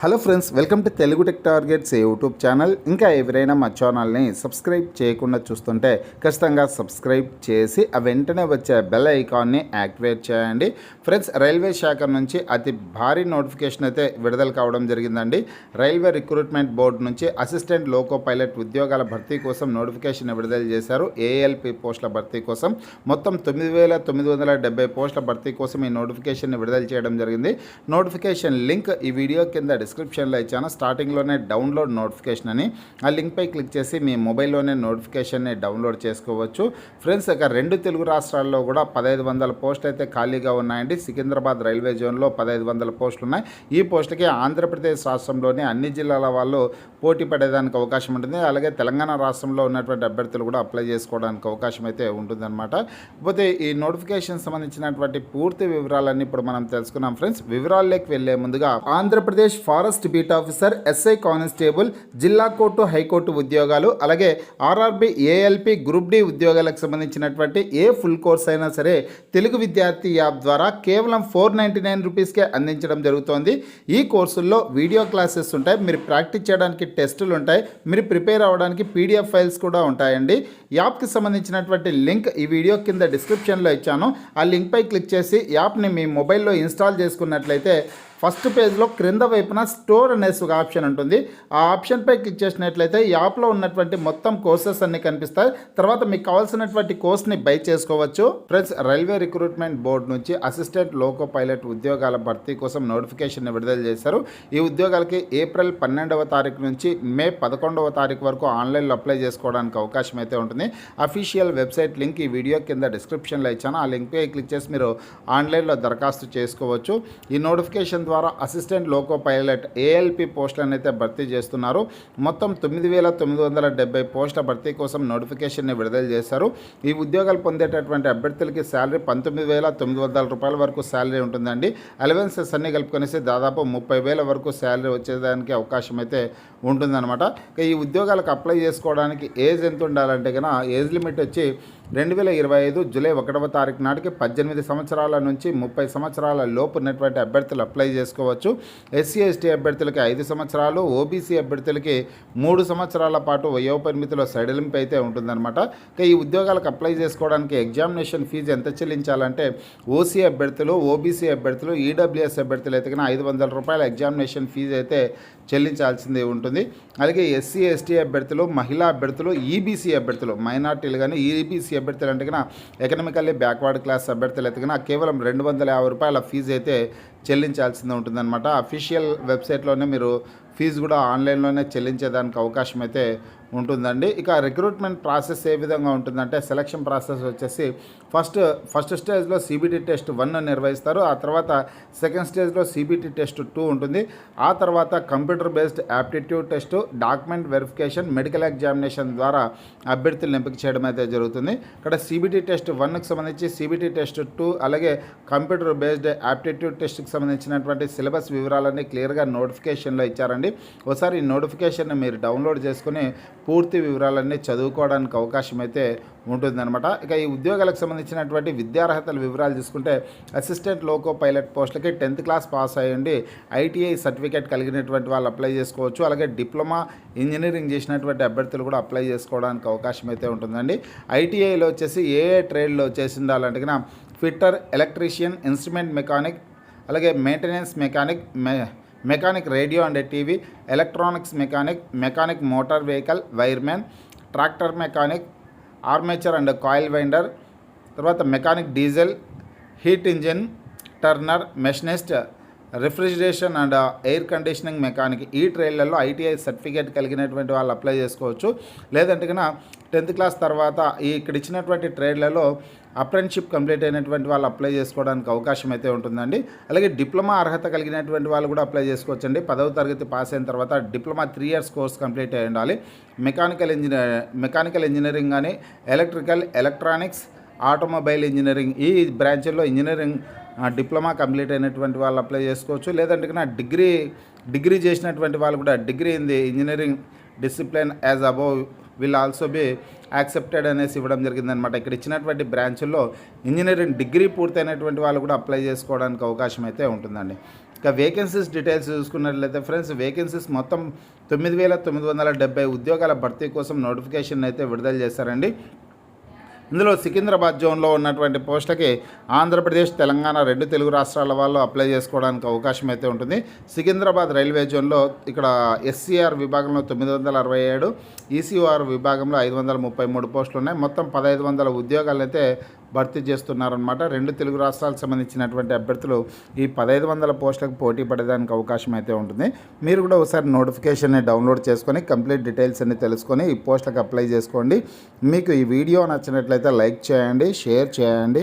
Hello friends, welcome to Telugu tech targets YouTube channel. ఇంకా ఎవరైనా మా ఛానల్ని సబ్స్క్రైబ్ చేయకుండా చూస్తుంటే ఖచ్చితంగా సబ్స్క్రైబ్ చేసి ఆ వెంటనే వచ్చే బెల్ ఐకాన్ని యాక్టివేట్ చేయండి. ఫ్రెండ్స్, రైల్వే శాఖ నుంచి అతి భారీ నోటిఫికేషన్ అయితే విడుదల కావడం జరిగిందండి. రైల్వే రిక్రూట్మెంట్ బోర్డు నుంచి అసిస్టెంట్ లోకో పైలట్ ఉద్యోగాల భర్తీ కోసం నోటిఫికేషన్ విడుదల చేశారు. ఏఎల్పి పోస్టుల భర్తీ కోసం మొత్తం 9,970 పోస్టుల భర్తీ కోసం ఈ నోటిఫికేషన్ విడుదల చేయడం జరిగింది. నోటిఫికేషన్ లింక్ ఈ వీడియో కింద డిస్క్రిప్షన్లో ఇచ్చాను. స్టార్టింగ్లోనే డౌన్లోడ్ నోటిఫికేషన్ అని ఆ లింక్పై క్లిక్ చేసి మీ మొబైల్లోనే నోటిఫికేషన్ని డౌన్లోడ్ చేసుకోవచ్చు. ఫ్రెండ్స్, ఇక 2 తెలుగు రాష్ట్రాల్లో కూడా 1,500 పోస్టులు అయితే ఖాళీగా ఉన్నాయండి. సికింద్రాబాద్ రైల్వే జోన్లో 1,500 పోస్టులు ఉన్నాయి. ఈ పోస్టులకి ఆంధ్రప్రదేశ్ రాష్ట్రంలోని అన్ని జిల్లాల వాళ్ళు పోటీ పడేదానికి అవకాశం ఉంటుంది. అలాగే తెలంగాణ రాష్ట్రంలో ఉన్నటువంటి అభ్యర్థులు కూడా అప్లై చేసుకోవడానికి అవకాశం అయితే ఉంటుందన్నమాట. కాకపోతే ఈ నోటిఫికేషన్ సంబంధించినటువంటి పూర్తి వివరాలన్నీ ఇప్పుడు మనం తెలుసుకున్నాం. ఫ్రెండ్స్, వివరాల్లోకి వెళ్లే ముందుగా Andhra Pradesh forest beat officer, SI constable, జిల్లా కోర్టు, హైకోర్టు ఉద్యోగాలు, అలాగే ఆర్ఆర్బి, ఏఎల్పి, గ్రూప్ డి ఉద్యోగాలకు సంబంధించినటువంటి ఏ ఫుల్ కోర్స్ అయినా సరే తెలుగు విద్యార్థి యాప్ ద్వారా కేవలం 499 రూపీస్కే అందించడం జరుగుతోంది. ఈ కోర్సుల్లో వీడియో క్లాసెస్ ఉంటాయి, మీరు ప్రాక్టీస్ చేయడానికి టెస్టులు ఉంటాయి, మీరు ప్రిపేర్ అవ్వడానికి పీడిఎఫ్ ఫైల్స్ కూడా ఉంటాయండి. యాప్కి సంబంధించినటువంటి లింక్ ఈ వీడియో కింద డిస్క్రిప్షన్లో ఇచ్చాను. ఆ లింక్పై క్లిక్ చేసి యాప్ని మీ మొబైల్లో ఇన్స్టాల్ చేసుకున్నట్లయితే ఫస్ట్ పేజ్లో క్రింద వైపున స్టోర్ అనేసి ఒక ఆప్షన్ ఉంటుంది. ఆ ఆప్షన్పై క్లిక్ చేసినట్లయితే యాప్లో ఉన్నటువంటి మొత్తం కోర్సెస్ అన్నీ కనిపిస్తాయి. తర్వాత మీకు కావాల్సినటువంటి కోర్స్ని బై చేసుకోవచ్చు. ఫ్రెండ్స్, రైల్వే రిక్రూట్మెంట్ బోర్డు నుంచి అసిస్టెంట్ లోకో పైలట్ ఉద్యోగాల భర్తీ కోసం నోటిఫికేషన్ విడుదల చేశారు. ఈ ఉద్యోగాలకి ఏప్రిల్ 12వ తారీఖు నుంచి మే 11వ తారీఖు వరకు ఆన్లైన్లో అప్లై చేసుకోవడానికి అవకాశం అయితే ఉంటుంది. అఫీషియల్ వెబ్సైట్ లింక్ ఈ వీడియో కింద డిస్క్రిప్షన్లో ఇచ్చాను. ఆ లింక్పై క్లిక్ చేసి మీరు ఆన్లైన్లో దరఖాస్తు చేసుకోవచ్చు. ఈ నోటిఫికేషన్ ద్వారా అసిస్టెంట్ లోకో పైలట్ ఏఎల్పి పోస్టులను అయితే భర్తీ చేస్తున్నారు. మొత్తం 9,970 పోస్టుల భర్తీ కోసం నోటిఫికేషన్ని విడుదల చేశారు. ఈ ఉద్యోగాలు పొందేటటువంటి అభ్యర్థులకి శాలరీ 19,900 రూపాయల వరకు శాలరీ ఉంటుందండి. అలవెన్సెస్ అన్నీ కలుపుకొనేసి దాదాపు 30,000 వరకు శాలరీ వచ్చేదానికి అవకాశం అయితే ఉంటుందన్నమాట. ఈ ఉద్యోగాలకు అప్లై చేసుకోవడానికి ఏజ్ ఎంత ఉండాలంటే కనుక ఏజ్ లిమిట్ వచ్చి 2025 జూలై 1వ తారీఖు నాటికి 18 సంవత్సరాల నుంచి 30 సంవత్సరాల లోపు ఉన్నటువంటి అభ్యర్థులు అప్లై చేసుకోవచ్చు. ఎస్సీ ఎస్టీ అభ్యర్థులకి 5 సంవత్సరాలు, ఓబీసీ అభ్యర్థులకి 3 సంవత్సరాల పాటు వయోపరిమితిలో సడలింపు అయితే ఉంటుందన్నమాట. ఈ ఉద్యోగాలకు అప్లై చేసుకోవడానికి ఎగ్జామినేషన్ ఫీజు ఎంత చెల్లించాలంటే ఓసీ అభ్యర్థులు, ఓబీసీ అభ్యర్థులు, ఈడబ్ల్యూఎస్ అభ్యర్థులు అయితే 500 రూపాయల ఎగ్జామినేషన్ ఫీజు అయితే చెల్లించాల్సిందే ఉంటుంది. అలాగే ఎస్సీ ఎస్టీ అభ్యర్థులు, మహిళా అభ్యర్థులు, ఈబీసీ అభ్యర్థులు, మైనార్టీలు కానీ ఈబీసీ అభ్యర్థులు అంటే కన్నా ఎకనామికల్లీ బ్యాక్వర్డ్ క్లాస్ అభ్యర్థులు అయితే కన్నా కేవలం 250 రూపాయల ఫీజు అయితే చెల్లించాల్సిందే ఉంటుందన్నమాట. అఫీషియల్ వెబ్సైట్లోనే మీరు ఫీజు కూడా ఆన్లైన్లోనే చెల్లించేదానికి అవకాశం అయితే ఉంటుందండి. ఇక రిక్రూట్మెంట్ ప్రాసెస్ ఏ విధంగా ఉంటుందంటే సెలక్షన్ ప్రాసెస్ వచ్చేసి ఫస్ట్ స్టేజ్లో సిబిటి టెస్ట్ 1 నిర్వహిస్తారు. ఆ తర్వాత సెకండ్ స్టేజ్లో సిబిటి టెస్ట్ 2 ఉంటుంది. ఆ తర్వాత computer based aptitude test, document verification, medical examination ద్వారా అభ్యర్థులను ఎంపిక చేయడం అయితే జరుగుతుంది. ఇక్కడ సిబిటి టెస్ట్ 1కి సంబంధించి సిబిటి టెస్ట్ 2 అలాగే కంప్యూటర్ బేస్డ్ యాప్టిట్యూడ్ టెస్ట్కి సంబంధించినటువంటి సిలబస్ వివరాలన్నీ క్లియర్గా నోటిఫికేషన్లో ఇచ్చారండి. ఒకసారి ఈ నోటిఫికేషన్ మీరు డౌన్లోడ్ చేసుకుని పూర్తి వివరాలన్నీ చదువుకోవడానికి అవకాశం అయితే ఉంటుందన్నమాట. ఇక ఈ ఉద్యోగాలకు సంబంధించినటువంటి విద్యార్హతల వివరాలు చూసుకుంటే అసిస్టెంట్ లోకో పైలట్ పోస్టులకి 10th క్లాస్ పాస్ అయ్యండి ఐటీఐ సర్టిఫికేట్ కలిగినటువంటి వాళ్ళు అప్లై చేసుకోవచ్చు. అలాగే డిప్లొమా ఇంజనీరింగ్ చేసినటువంటి అభ్యర్థులు కూడా అప్లై చేసుకోవడానికి అవకాశం అయితే ఉంటుందండి. ఐటీఐలో వచ్చేసి ఏ ట్రేడ్లో చేసి ఉండాలంటే ఫిట్టర్, ఎలక్ట్రీషియన్, ఇన్స్ట్రుమెంట్ మెకానిక్, అలాగే maintenance mechanic, mechanic radio and TV, electronics mechanic, mechanic motor vehicle, wireman, tractor mechanic, armature and coil winder, తర్వాత mechanic diesel, heat engine, turner, machinist, refrigeration and air conditioning mechanic ఈ ట్రేడ్లలో ITI certificate కలిగినటువంటి వాళ్ళు apply చేసుకోవచ్చు. లేదంటే కన్నా 10th class తర్వాత ఇక్కడ ఇచ్చినటువంటి ట్రేడ్లలో అప్రెంటిస్షిప్ కంప్లీట్ అయినటువంటి వాళ్ళు అప్లై చేసుకోవడానికి అవకాశం అయితే ఉంటుందండి. అలాగే డిప్లొమా అర్హత కలిగినటువంటి వాళ్ళు కూడా అప్లై చేసుకోవచ్చండి. 10వ తరగతి పాస్ అయిన తర్వాత డిప్లొమా 3 ఇయర్స్ కోర్స్ కంప్లీట్ అయి ఉండాలి. మెకానికల్ ఇంజనీరింగ్ కానీ, ఎలక్ట్రికల్, ఎలక్ట్రానిక్స్, ఆటోమొబైల్ ఇంజనీరింగ్ ఈ బ్రాంచ్ల్లో ఇంజనీరింగ్ డిప్లొమా కంప్లీట్ అయినటువంటి వాళ్ళు అప్లై చేసుకోవచ్చు. లేదంటే కన్నా డిగ్రీ చేసినటువంటి వాళ్ళు కూడా degree in the engineering discipline as above will also be accepted అనేసి ఇవ్వడం జరిగిందనమాట. ఇక్కడ ఇచ్చినటువంటి బ్రాంచుల్లో ఇంజనీరింగ్ డిగ్రీ పూర్తయినటువంటి వాళ్ళు కూడా అప్లై చేసుకోవడానికి అవకాశం అయితే ఉంటుందండి. ఇక వేకెన్సీస్ డీటెయిల్స్ చూసుకున్నట్లయితే ఫ్రెండ్స్, వేకెన్సీస్ మొత్తం 9,970 ఉద్యోగాల భర్తీ కోసం నోటిఫికేషన్ అయితే విడుదల చేశారండి. ఇందులో సికింద్రాబాద్ జోన్లో ఉన్నటువంటి పోస్టులకి ఆంధ్రప్రదేశ్, తెలంగాణ 2 తెలుగు రాష్ట్రాల వాళ్ళు అప్లై చేసుకోవడానికి అవకాశం అయితే ఉంటుంది. సికింద్రాబాద్ రైల్వే జోన్లో ఇక్కడ ఎస్సీఆర్ విభాగంలో 967, ఈసీఆర్ విభాగంలో 533 పోస్టులు ఉన్నాయి. మొత్తం 1,500 ఉద్యోగాలు అయితే భర్తీ చేస్తున్నారనమాట. 2 తెలుగు రాష్ట్రాలకు సంబంధించినటువంటి అభ్యర్థులు ఈ 1,500 పోస్టులకు పోటీ పడేదానికి అవకాశం అయితే ఉంటుంది. మీరు కూడా ఒకసారి నోటిఫికేషన్ని డౌన్లోడ్ చేసుకొని కంప్లీట్ డీటెయిల్స్ అన్ని తెలుసుకొని ఈ పోస్టులకు అప్లై చేసుకోండి. మీకు ఈ వీడియో నచ్చినట్లయితే లైక్ చేయండి, షేర్ చేయండి.